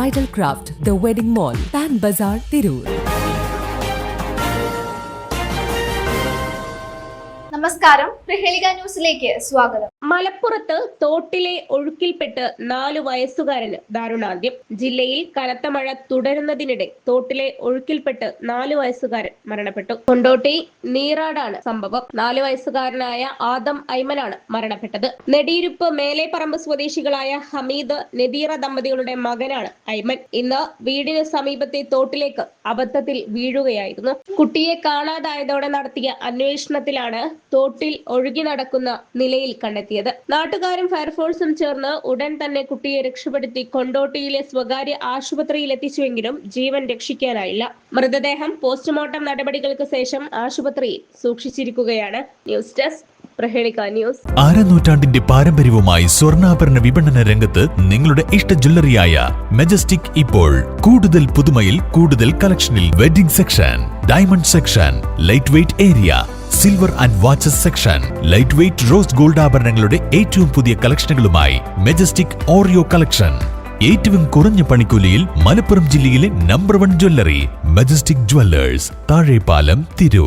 Bridal Craft, The Wedding Mall, Pan Bazaar, Tirur. നമസ്കാരം, പ്രഹേളിക ന്യൂസിലേക്ക് സ്വാഗതം. മലപ്പുറത്ത് തോട്ടിലെ ഒഴുക്കിൽപ്പെട്ട് 4 വയസ്സുകാരന് ദാരുണാന്ത്യം. ജില്ലയിൽ കനത്ത മഴ തുടരുന്നതിനിടെ തോട്ടിലെ ഒഴുക്കിൽപ്പെട്ട് 4 വയസ്സുകാരൻ മരണപ്പെട്ടു. കൊണ്ടോട്ടി നീറാടാണ് സംഭവം. 4 വയസ്സുകാരനായ ആദം ഐമനാണ് മരണപ്പെട്ടത്. നെടിയിരുപ്പ് മേലെപ്പറമ്പ് സ്വദേശികളായ ഹമീദ് നദീറ ദമ്പതികളുടെ മകനാണ് ഐമൻ. ഇന്ന് വീടിന് സമീപത്തെ തോട്ടിലേക്ക് അബദ്ധത്തിൽ വീഴുകയായിരുന്നു. കുട്ടിയെ കാണാതായതോടെ നടത്തിയ അന്വേഷണത്തിലാണ് തോട്ടിൽ ഒഴുകി നടക്കുന്ന നിലയിൽ കണ്ടെത്തിയത്. നാട്ടുകാരും ഫയർഫോഴ്സും ചേർന്ന് ഉടൻ തന്നെ കുട്ടിയെ രക്ഷപ്പെടുത്തി കൊണ്ടോട്ടിയിലെ സ്വകാര്യ ആശുപത്രിയിൽ എത്തിച്ചുവെങ്കിലും ജീവൻ രക്ഷിക്കാനായില്ല. മൃതദേഹം പോസ്റ്റ്മോർട്ടം നടപടികൾക്ക് ശേഷം ആശുപത്രിയിൽ സൂക്ഷിച്ചിരിക്കുകയാണ്. News desk Prahelika news. നൂറ്റാണ്ടിന്റെ പാരമ്പര്യവുമായി സ്വർണ്ണാഭരണ വിപണന രംഗത്ത് നിങ്ങളുടെ ഇഷ്ട ജ്വല്ലറിയായ മെജസ്റ്റിക് ഇപ്പോൾ കൂടുതൽ പുതുമയിൽ കൂടുതൽ കളക്ഷനിൽ wedding section, diamond section, light weight area, silver and watches section, light weight rose gold ആഭരണങ്ങളുടെ ഏറ്റവും പുതിയ കളക്ഷനുകളുമായി മെജസ്റ്റിക് ഓറിയോ കളക്ഷൻ. ഏറ്റവും കുറഞ്ഞ പണിക്കൂലിയിൽ മലപ്പുറം ജില്ലയിലെ number 1 jewellery majestic Jewellers, Thazhepalam, Tirur.